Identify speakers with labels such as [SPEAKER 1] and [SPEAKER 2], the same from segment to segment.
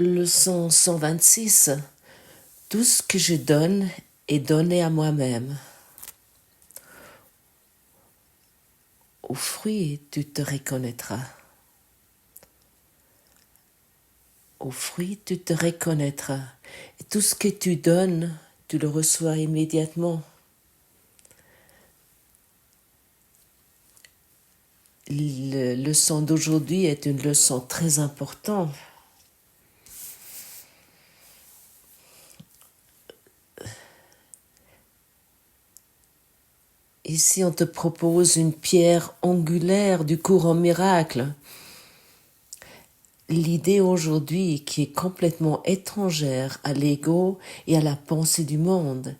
[SPEAKER 1] Leçon 126. Tout ce que je donne est donné à moi-même. Au fruit, tu te reconnaîtras. Au fruit, tu te reconnaîtras. Et tout ce que tu donnes, tu le reçois immédiatement. La leçon d'aujourd'hui est une leçon très importante. Ici, on te propose une pierre angulaire du cours en miracle. L'idée aujourd'hui, qui est complètement étrangère à l'ego et à la pensée du monde,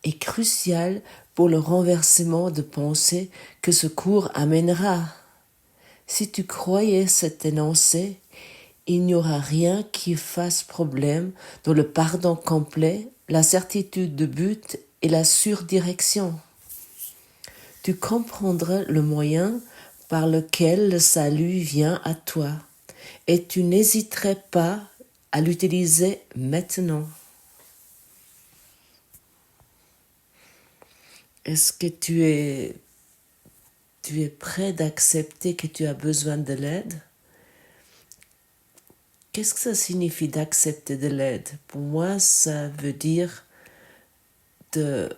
[SPEAKER 1] est cruciale pour le renversement de pensée que ce cours amènera. Si tu croyais cet énoncé, il n'y aura rien qui fasse problème dans le pardon complet, la certitude de but et la surdirection. Tu comprendras le moyen par lequel le salut vient à toi et tu n'hésiterais pas à l'utiliser maintenant. Est-ce que tu es prêt d'accepter que tu as besoin de l'aide? Qu'est-ce que ça signifie d'accepter de l'aide? Pour moi, ça veut dire de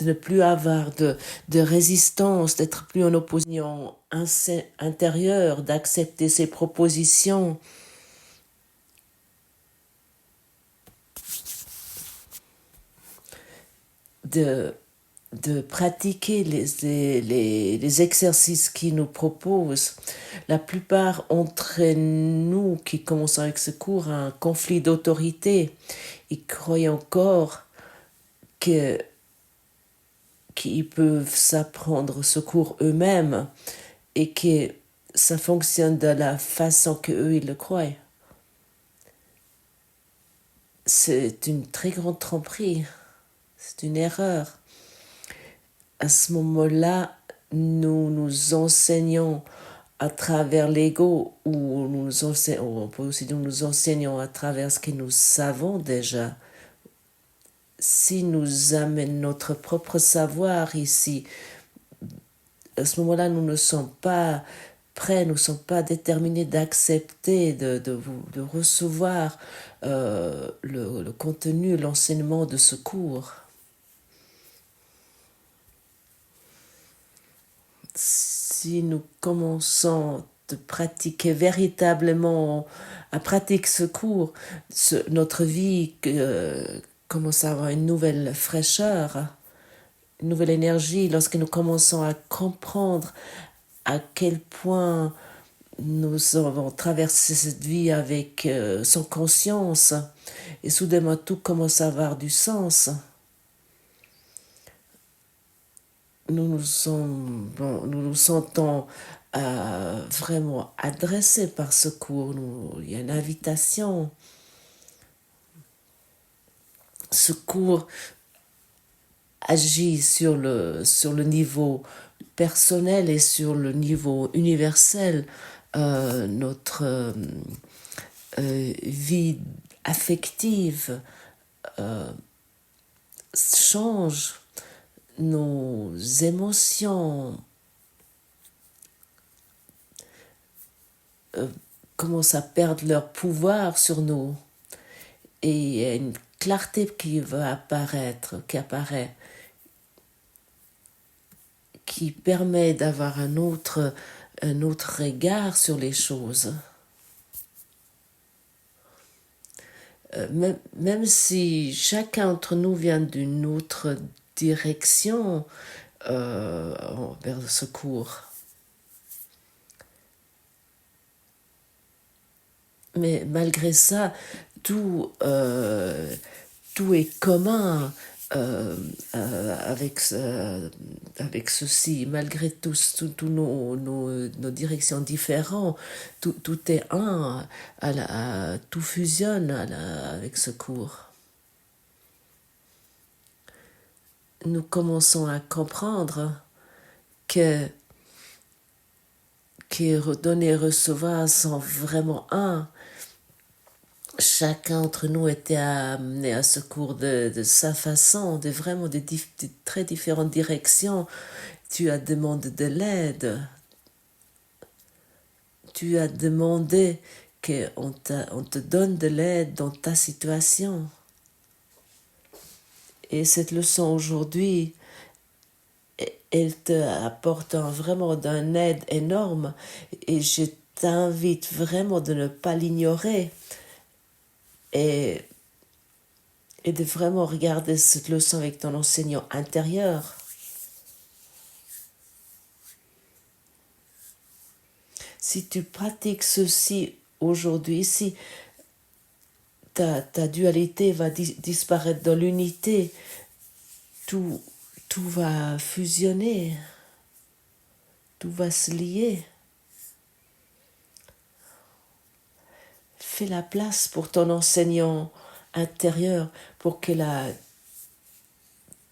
[SPEAKER 1] ne plus avoir de résistance, d'être plus en opposition intérieure, d'accepter ses propositions, de pratiquer les exercices qu'ils nous proposent. La plupart d'entre nous qui commencent avec ce cours ont un conflit d'autorité. Ils croient encore qu'ils peuvent s'apprendre ce cours eux-mêmes et que ça fonctionne de la façon qu'eux ils le croient. C'est une très grande tromperie. C'est une erreur. À ce moment-là, nous nous enseignons à travers l'ego ou on peut aussi dire nous enseignons à travers ce que nous savons déjà. Si nous amenons notre propre savoir ici, à ce moment-là, nous ne sommes pas prêts, nous ne sommes pas déterminés d'accepter, de recevoir le contenu, l'enseignement de ce cours. Si nous commençons de pratiquer véritablement, à pratiquer ce cours, notre vie commence à avoir une nouvelle fraîcheur, une nouvelle énergie lorsque nous commençons à comprendre à quel point nous avons traversé cette vie avec sans conscience et soudainement tout commence à avoir du sens. Nous nous sentons vraiment adressés par ce cours. Il y a une invitation. Ce cours agit sur le niveau personnel et sur le niveau universel. Notre vie affective change. Nos émotions commencent à perdre leur pouvoir sur nous et il y a une clarté qui va apparaître, qui apparaît, qui permet d'avoir un autre regard sur les choses. Même si chacun d'entre nous vient d'une autre direction vers ce cours. Mais malgré ça, tout est commun avec ceci. Malgré tous nos directions différentes, tout est un, tout fusionne avec ce cours. Nous commençons à comprendre que que donner et recevoir sont vraiment un. Chacun d'entre nous était amené à ce cours de sa façon, de vraiment de très différentes directions. Tu as demandé de l'aide. Tu as demandé qu'on te donne de l'aide dans ta situation. Et cette leçon aujourd'hui, elle te apporte vraiment d'une aide énorme. Et je t'invite vraiment de ne pas l'ignorer. Et de vraiment regarder cette leçon avec ton enseignant intérieur. Si tu pratiques ceci aujourd'hui, si ta dualité va disparaître dans l'unité, tout va fusionner, tout va se lier. Fais la place pour ton enseignant intérieur pour que la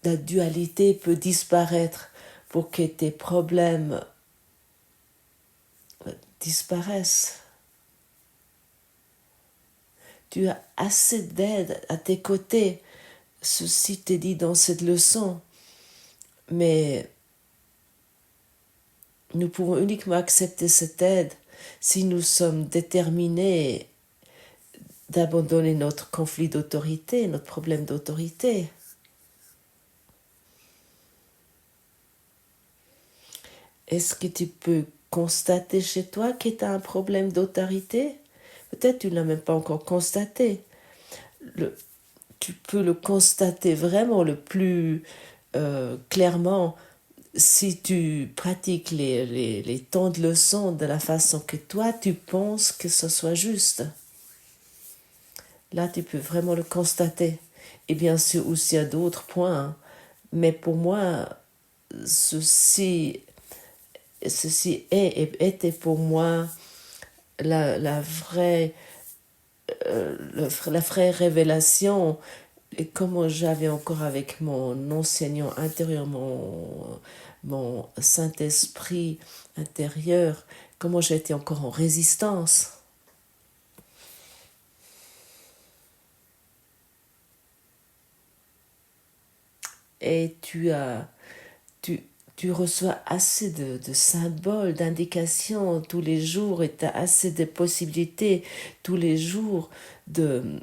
[SPEAKER 1] dualité peut disparaître, pour que tes problèmes disparaissent. Tu as assez d'aide à tes côtés. Ceci t'est dit dans cette leçon. Mais nous pouvons uniquement accepter cette aide si nous sommes déterminés d'abandonner notre conflit d'autorité, notre problème d'autorité. Est-ce que tu peux constater chez toi que tu as un problème d'autorité? Peut-être tu ne l'as même pas encore constaté. Tu peux le constater vraiment le plus clairement si tu pratiques les temps de leçon de la façon que toi tu penses que ce soit juste. Là, tu peux vraiment le constater. Et bien sûr, aussi à d'autres points. Hein. Mais pour moi, ceci était pour moi la vraie révélation, et comment j'avais encore avec mon enseignant intérieur, mon Saint-Esprit intérieur, comment j'étais encore en résistance. Et tu reçois assez de symboles, d'indications tous les jours, et tu as assez de possibilités tous les jours de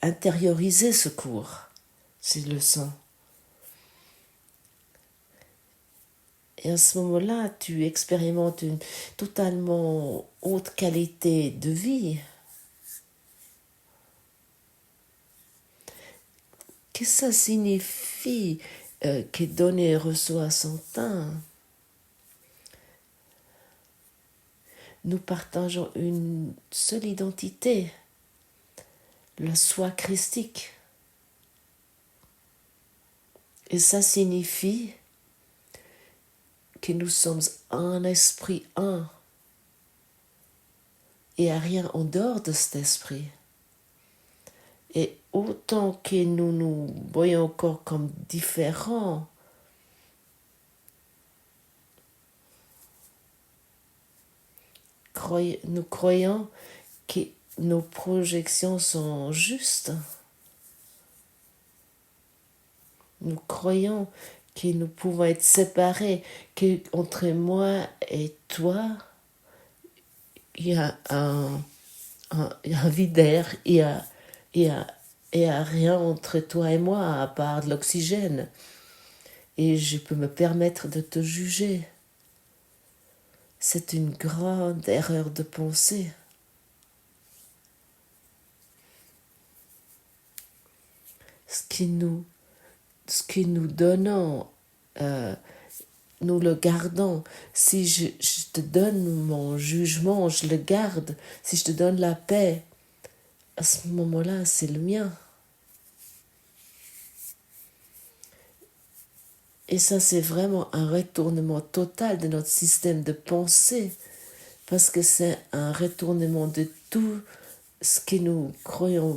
[SPEAKER 1] intérioriser ce cours, ces leçons. Et à ce moment-là, tu expérimentes une totalement haute qualité de vie. Qu'est-ce que ça signifie que donner et reçoit son temps? Nous partageons une seule identité, le soi christique. Et ça signifie que nous sommes un esprit un. Et il n'y a rien en dehors de cet esprit. Et autant que nous voyons encore comme différents, nous croyons que nos projections sont justes. Nous croyons que nous pouvons être séparés, qu'entre moi et toi, il y a un vide d'air, il y a rien entre toi et moi à part de l'oxygène. Et je peux me permettre de te juger. C'est une grande erreur de pensée. Ce que nous donnons, nous le gardons. Si je te donne mon jugement, je le garde. Si je te donne la paix, à ce moment-là, c'est le mien. Et ça, c'est vraiment un retournement total de notre système de pensée, parce que c'est un retournement de tout ce que nous croyons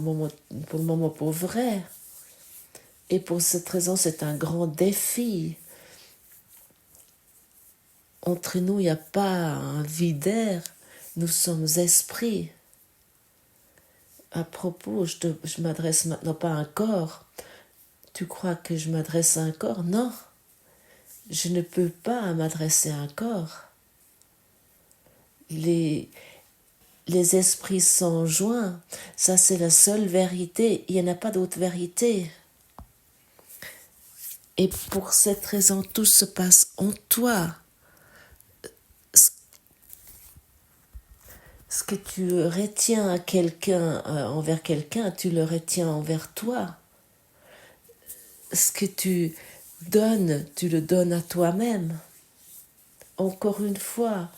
[SPEAKER 1] pour le moment pour vrai. Et pour cette raison, c'est un grand défi entre nous, il n'y a pas un vide d'air. Nous sommes esprits. À propos, je m'adresse maintenant pas à un corps. Tu crois que je m'adresse à un corps? Non, je ne peux pas m'adresser à un corps. Les esprits sont joints. Ça, c'est la seule vérité. Il n'y en a pas d'autre vérité. Et pour cette raison, tout se passe en toi. Ce que tu retiens à quelqu'un, envers quelqu'un, tu le retiens envers toi. Ce que tu donnes, tu le donnes à toi-même. Encore une fois,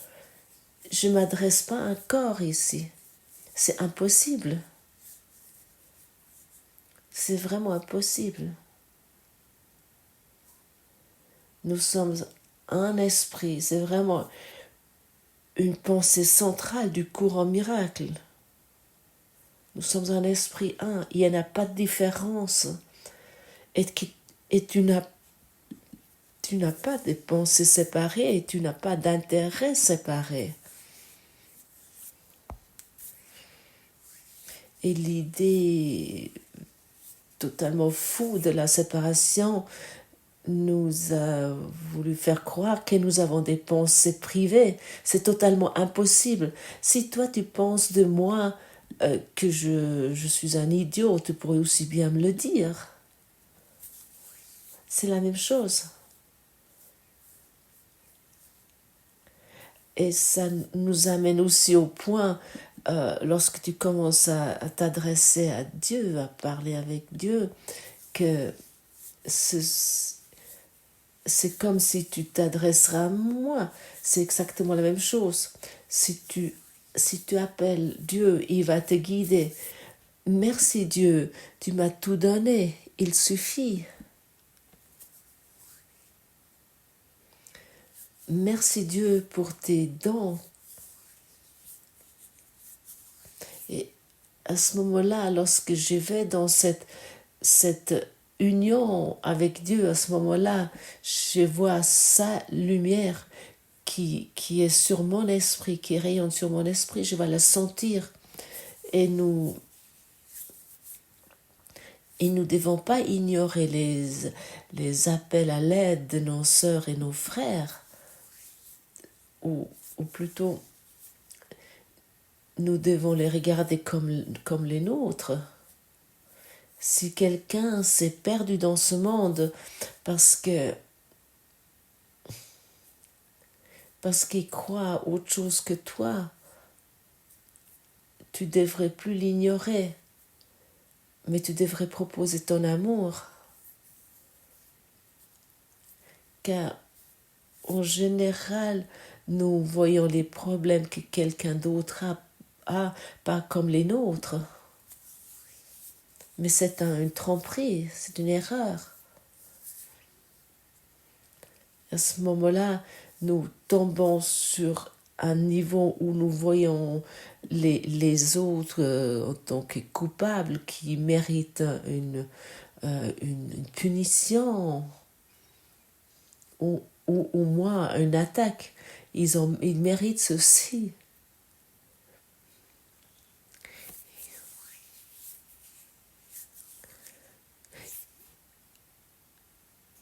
[SPEAKER 1] je ne m'adresse pas à un corps ici. C'est impossible. C'est vraiment impossible. Nous sommes un esprit. C'est vraiment une pensée centrale du courant miracle. Nous sommes un esprit un. Il n'y en a pas de différence. Et tu n'as pas de pensées séparées et tu n'as pas d'intérêts séparés. Et l'idée totalement fou de la séparation nous a voulu faire croire que nous avons des pensées privées. C'est totalement impossible. Si toi tu penses de moi que je suis un idiot, tu pourrais aussi bien me le dire. C'est la même chose. Et ça nous amène aussi au point, lorsque tu commences à t'adresser à Dieu, à parler avec Dieu, que c'est comme si tu t'adresseras à moi. C'est exactement la même chose. Si tu appelles Dieu, il va te guider. Merci Dieu, tu m'as tout donné, il suffit. Merci Dieu pour tes dons. Et à ce moment-là, lorsque je vais dans cette union avec Dieu, à ce moment-là, je vois sa lumière qui est sur mon esprit, qui rayonne sur mon esprit, je vais la sentir. Et nous ne devons pas ignorer les appels à l'aide de nos sœurs et nos frères, ou plutôt, nous devons les regarder comme les nôtres. Si quelqu'un s'est perdu dans ce monde parce qu'il croit à autre chose que toi, tu devrais plus l'ignorer, mais tu devrais proposer ton amour. Car en général, nous voyons les problèmes que quelqu'un d'autre a pas comme les nôtres. Mais c'est une tromperie, c'est une erreur. À ce moment-là, nous tombons sur un niveau où nous voyons les autres en tant que coupables qui méritent une punition ou au moins une attaque. Ils méritent ceci.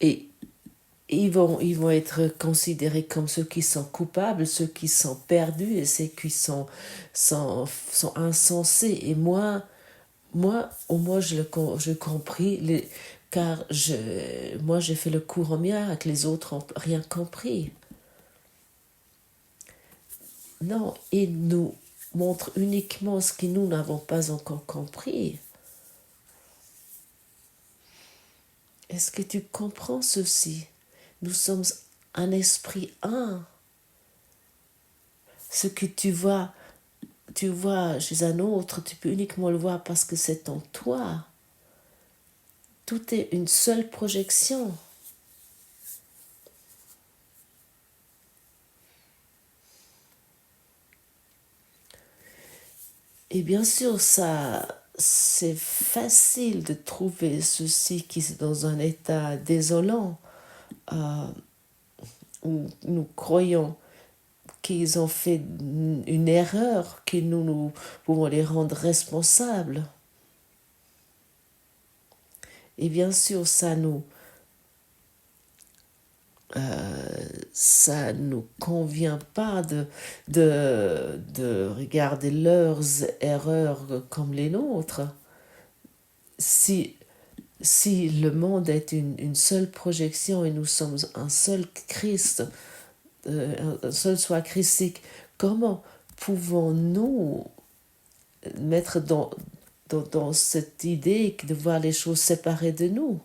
[SPEAKER 1] Et ils vont être considérés comme ceux qui sont coupables, ceux qui sont perdus et ceux qui sont insensés. Et moi, au moins, je compris, car moi, j'ai fait le cours en miracle, les autres n'ont rien compris. Non, ils nous montrent uniquement ce que nous n'avons pas encore compris. Est-ce que tu comprends ceci? Nous sommes un esprit un. Ce que tu vois chez un autre, tu peux uniquement le voir parce que c'est en toi. Tout est une seule projection. Et bien sûr, c'est facile de trouver ceux-ci qui sont dans un état désolant, où nous croyons qu'ils ont fait une erreur, que nous pouvons les rendre responsables. Et bien sûr, ça nous convient pas de regarder leurs erreurs comme les nôtres. Si le monde est une seule projection et nous sommes un seul Christ, un seul soi christique, comment pouvons-nous mettre dans cette idée de voir les choses séparées de nous?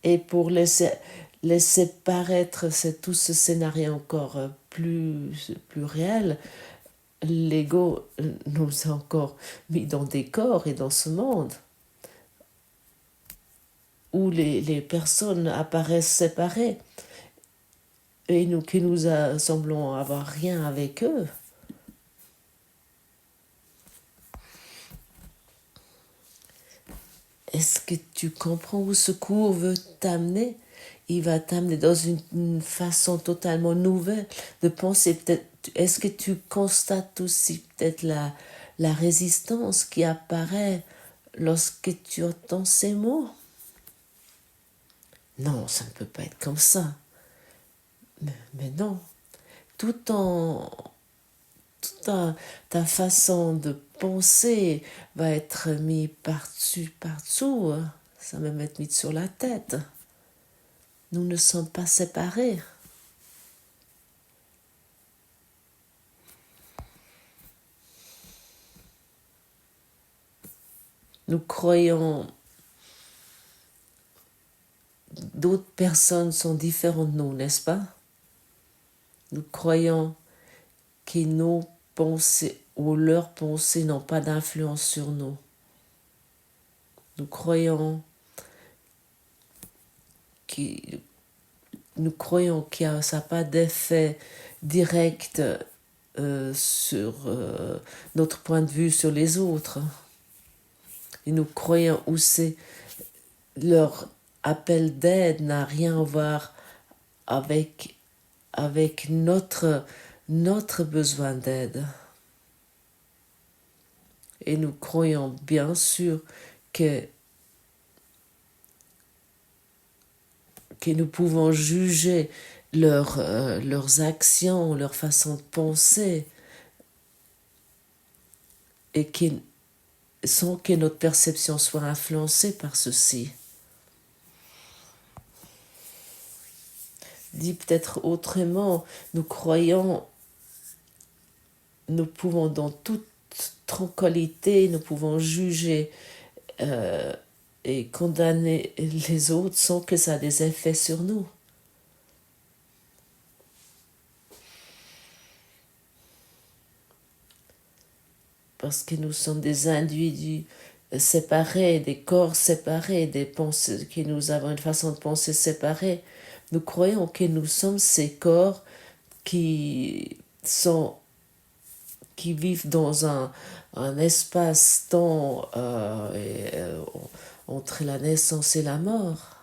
[SPEAKER 1] Et pour laisser paraître tout ce scénario encore plus réel, l'ego nous a encore mis dans des corps et dans ce monde où les personnes apparaissent séparées et nous semblons avoir rien avec eux. Est-ce que tu comprends où ce cours veut t'amener? Il va t'amener dans une façon totalement nouvelle de penser. Peut-être, est-ce que tu constates aussi peut-être la résistance qui apparaît lorsque tu entends ces mots? Non, ça ne peut pas être comme ça. Mais non. Tout en ta façon de penser va être mis par-dessus, par-dessous. Ça va même être mis sur la tête. Nous ne sommes pas séparés. Nous croyons d'autres personnes sont différentes de nous, n'est-ce pas? Nous croyons que nos pensées ou leurs pensées n'ont pas d'influence sur nous. Nous croyons que ça n'a pas d'effet direct sur notre point de vue sur les autres. Et nous croyons aussi leur appel d'aide n'a rien à voir avec notre besoin d'aide. Et nous croyons bien sûr que nous pouvons juger leurs actions, leur façon de penser, et sans que notre perception soit influencée par ceci. Dit peut-être autrement, nous pouvons dans toute tranquillité, nous pouvons juger et condamner les autres sans que ça ait des effets sur nous. Parce que nous sommes des individus séparés, des corps séparés, des pensées, que nous avons une façon de penser séparée. Nous croyons que nous sommes ces corps qui vivent dans un espace-temps entre la naissance et la mort.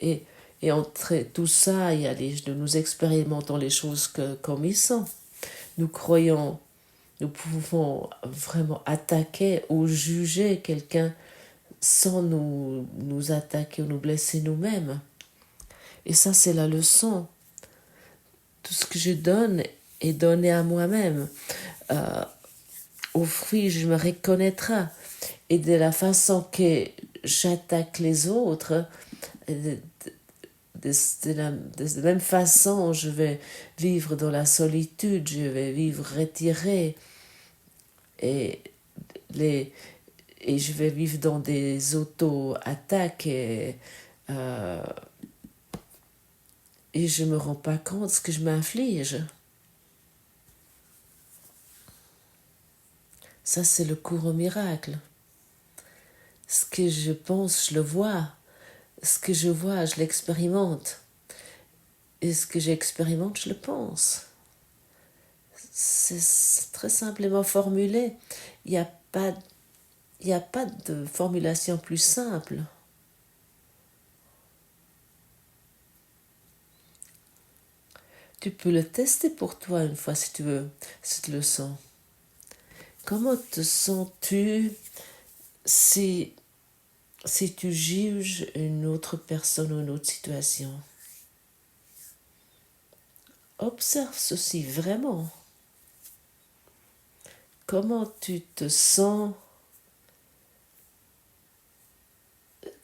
[SPEAKER 1] Et entre tout ça, nous expérimentons les choses comme ils sont. Nous pouvons vraiment attaquer ou juger quelqu'un sans nous attaquer ou nous blesser nous-mêmes. Et ça, c'est la leçon. Tout ce que je donne est donné à moi-même. Au fruit, je me reconnaîtrai. Et de la façon que j'attaque les autres, de la même façon, je vais vivre dans la solitude, je vais vivre retiré. Et je vais vivre dans des auto-attaques et je me rends pas compte de ce que je m'inflige. Ça, c'est le cours au miracle. Ce que je pense, je le vois. Ce que je vois, je l'expérimente. Et ce que j'expérimente, je le pense. C'est très simplement formulé. Il n'y a pas de formulation plus simple. Tu peux le tester pour toi une fois si tu veux, cette leçon. Comment te sens-tu si tu juges une autre personne ou une autre situation? Observe ceci vraiment. Comment tu te sens?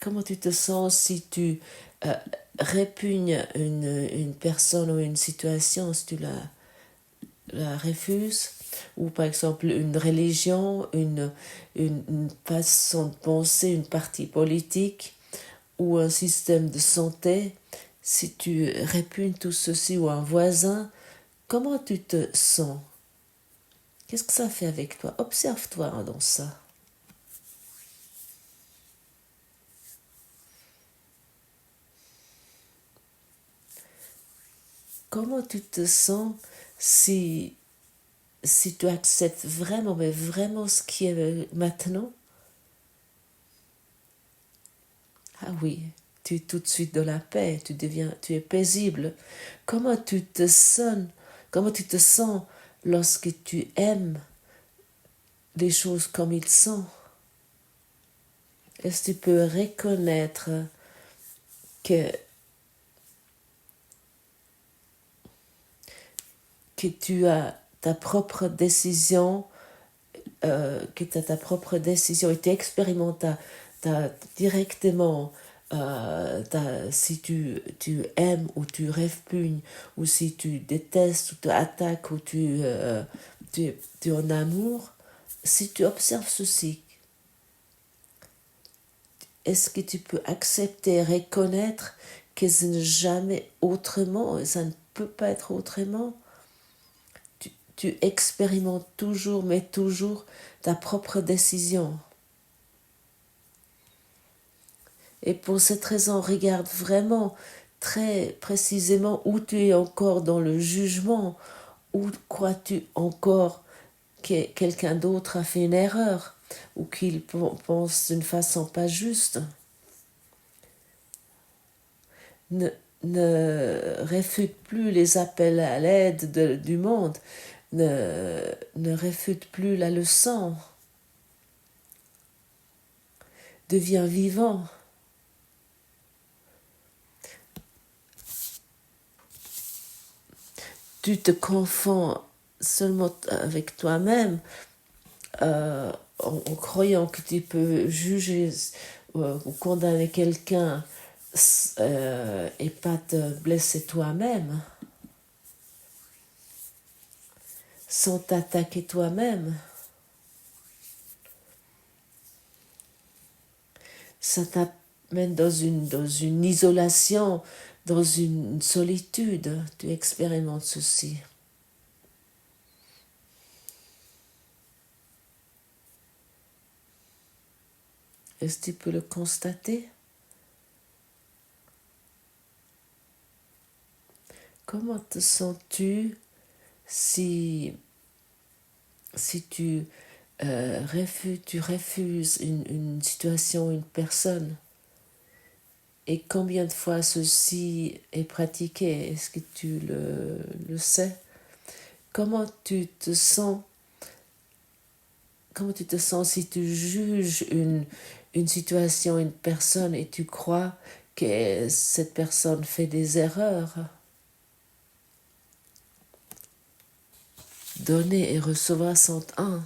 [SPEAKER 1] Comment tu te sens si tu répugnes une personne ou une situation, si tu la refuses? Ou par exemple une religion, une façon de penser, une partie politique ou un système de santé, si tu répugnes tout ceci ou un voisin, comment tu te sens? Qu'est-ce que ça fait avec toi? Observe-toi dans ça. Comment tu te sens si tu acceptes vraiment, mais vraiment ce qui est maintenant? Ah oui, tu es tout de suite dans la paix, tu es paisible. Comment tu te sens, comment tu te sens lorsque tu aimes les choses comme ils sont? Est-ce que tu peux reconnaître que, tu as ta propre décision, que tu as ta propre décision et tu expérimentes directement si tu aimes ou tu répugnes ou si tu détestes ou tu attaques ou tu es en amour, si tu observes ceci, est-ce que tu peux accepter et reconnaître que ce n'est jamais autrement, ça ne peut pas être autrement? Tu expérimentes toujours, mais toujours, ta propre décision. Et pour cette raison, regarde vraiment très précisément où tu es encore dans le jugement, où crois-tu encore que quelqu'un d'autre a fait une erreur ou qu'il pense d'une façon pas juste. Ne réfute plus les appels à l'aide du monde, ne réfute plus la leçon. Deviens vivant. Tu te confonds seulement avec toi-même en croyant que tu peux juger ou condamner quelqu'un et pas te blesser toi-même, sans t'attaquer toi-même. Ça t'amène dans une isolation, dans une solitude. Tu expérimentes ceci. Est-ce que tu peux le constater? Comment te sens-tu si tu refuses une situation, une personne? Et combien de fois ceci est pratiqué? Est-ce que tu le sais? Comment tu te sens? Comment tu te sens si tu juges une situation, une personne et tu crois que cette personne fait des erreurs? Donner et recevoir sont un.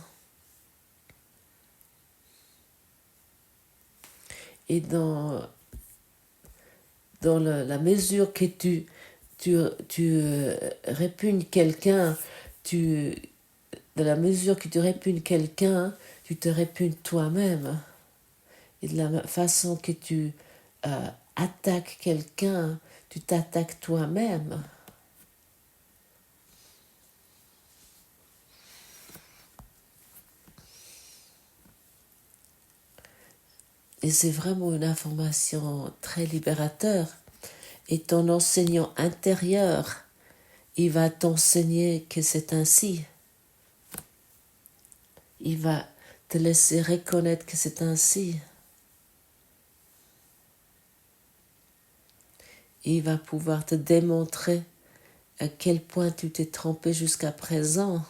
[SPEAKER 1] Et dans la mesure que tu répugnes quelqu'un, dans la mesure que tu répugnes quelqu'un, tu te répugnes toi-même. Et de la façon que tu attaques quelqu'un, tu t'attaques toi-même. Et c'est vraiment une information très libérateur. Et ton enseignant intérieur, il va t'enseigner que c'est ainsi. Il va te laisser reconnaître que c'est ainsi. Il va pouvoir te démontrer à quel point tu t'es trompé jusqu'à présent.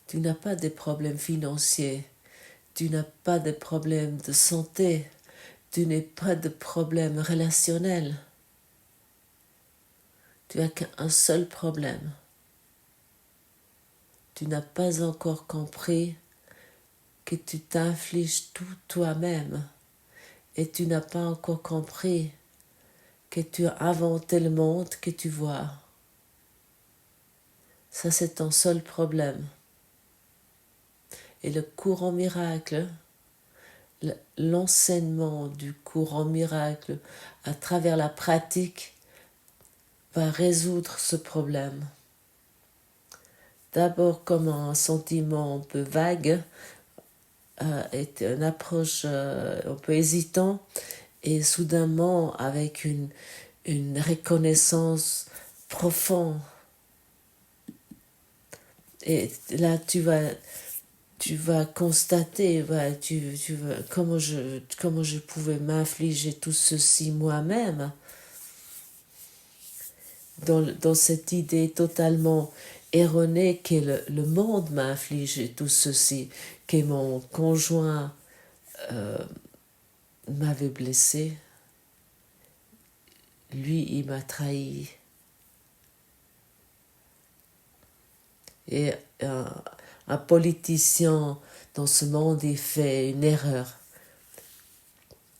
[SPEAKER 1] Tu n'as pas de problèmes financiers, tu n'as pas de problèmes de santé, tu n'as pas de problèmes relationnels. Tu n'as qu'un seul problème. Tu n'as pas encore compris que tu t'infliges tout toi-même et tu n'as pas encore compris que tu as inventé le monde que tu vois. Ça, c'est ton seul problème. Et le courant miracle, l'enseignement du courant miracle à travers la pratique va résoudre ce problème. D'abord comme un sentiment un peu vague, est une approche un peu hésitant, et soudainement avec une reconnaissance profonde. Et là tu vas constater comment je pouvais m'infliger tout ceci moi-même, dans cette idée totalement erronée que le monde m'a infligé tout ceci, que mon conjoint m'avait blessé, lui il m'a trahi. Et un politicien dans ce monde il fait une erreur.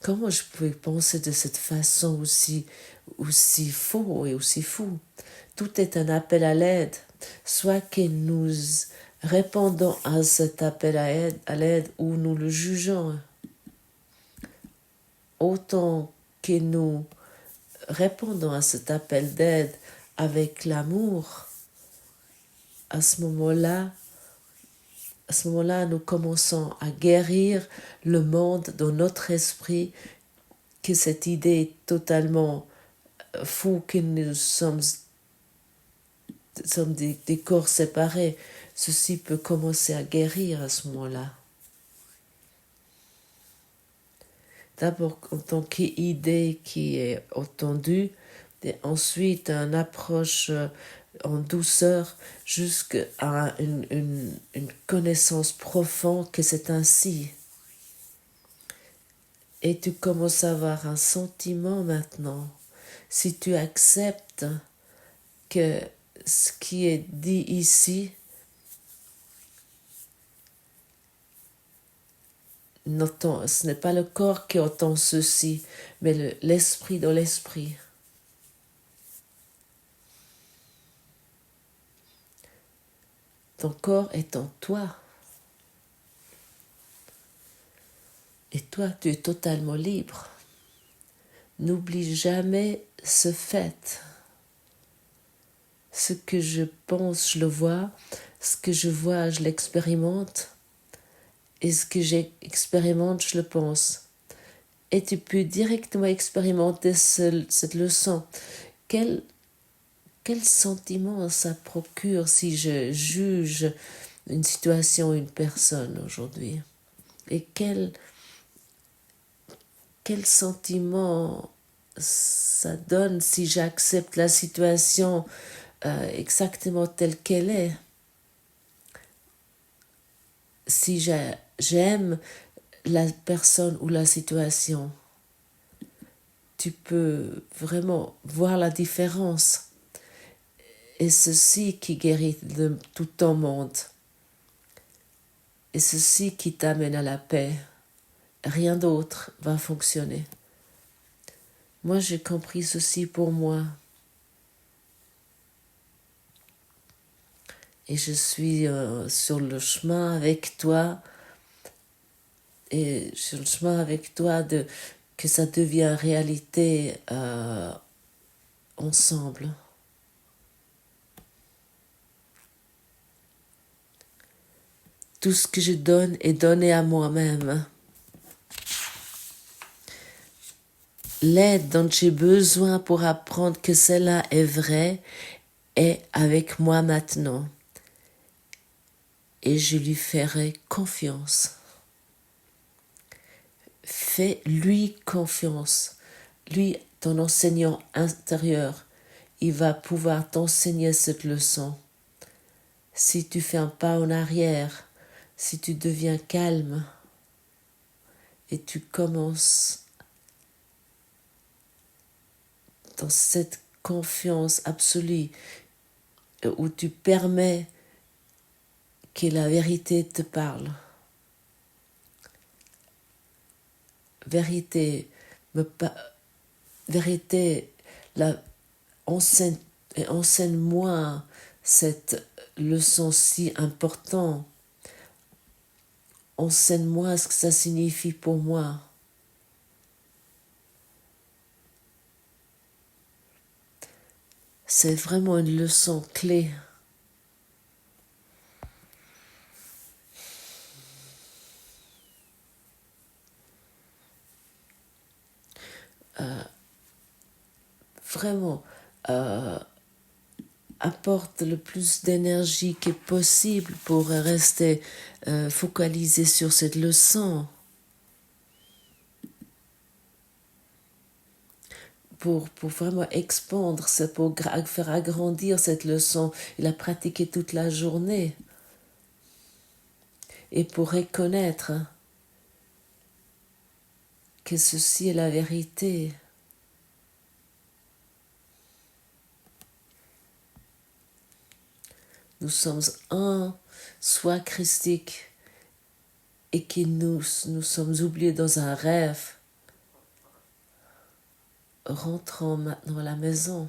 [SPEAKER 1] Comment je pouvais penser de cette façon aussi faux et aussi fou? Tout est un appel à l'aide. Soit que nous répondons à cet appel à l'aide ou nous le jugeons. Autant que nous répondons à cet appel d'aide avec l'amour, à ce moment-là, nous commençons à guérir le monde dans notre esprit, que cette idée totalement fou que nous sommes des corps séparés, ceci peut commencer à guérir à ce moment-là. D'abord en tant qu'idée qui est entendue, et ensuite une approche en douceur jusqu'à une connaissance profonde que c'est ainsi. Et tu commences à avoir un sentiment maintenant. Si tu acceptes que ce qui est dit ici ce n'est pas le corps qui entend ceci, mais l'esprit dans l'esprit. Ton corps est en toi. Et toi, tu es totalement libre. N'oublie jamais ce fait. Ce que je pense, je le vois. Ce que je vois, je l'expérimente. Et ce que j'expérimente, je le pense. Et tu peux directement expérimenter cette leçon. Quel sentiment ça procure si je juge une situation, une personne aujourd'hui? Et quel sentiment ça donne si j'accepte la situation exactement telle qu'elle est? Si j'aime la personne ou la situation, tu peux vraiment voir la différence. Et ceci qui guérit tout ton monde. Et ceci qui t'amène à la paix. Rien d'autre va fonctionner. Moi, j'ai compris ceci pour moi. Et je suis sur le chemin avec toi. Et sur le chemin avec toi que ça devient réalité ensemble. Tout ce que je donne est donné à moi-même. L'aide dont j'ai besoin pour apprendre que cela est vrai est avec moi maintenant. Et je lui ferai confiance. Fais-lui confiance. lui, ton enseignant intérieur, il va pouvoir t'enseigner cette leçon. Si tu fais un pas en arrière, si tu deviens calme et tu commences dans cette confiance absolue où tu permets que la vérité te parle. Vérité, vérité, enseigne-moi cette leçon si importante. Enseigne-moi ce que ça signifie pour moi. C'est vraiment une leçon clé. Vraiment, apporte le plus d'énergie qui est possible pour rester focalisé sur cette leçon. Pour vraiment expandre, pour faire agrandir cette leçon et la pratiquer toute la journée. Et pour reconnaître que ceci est la vérité. Nous sommes un soi christique et que nous sommes oubliés dans un rêve. Rentrons maintenant à la maison.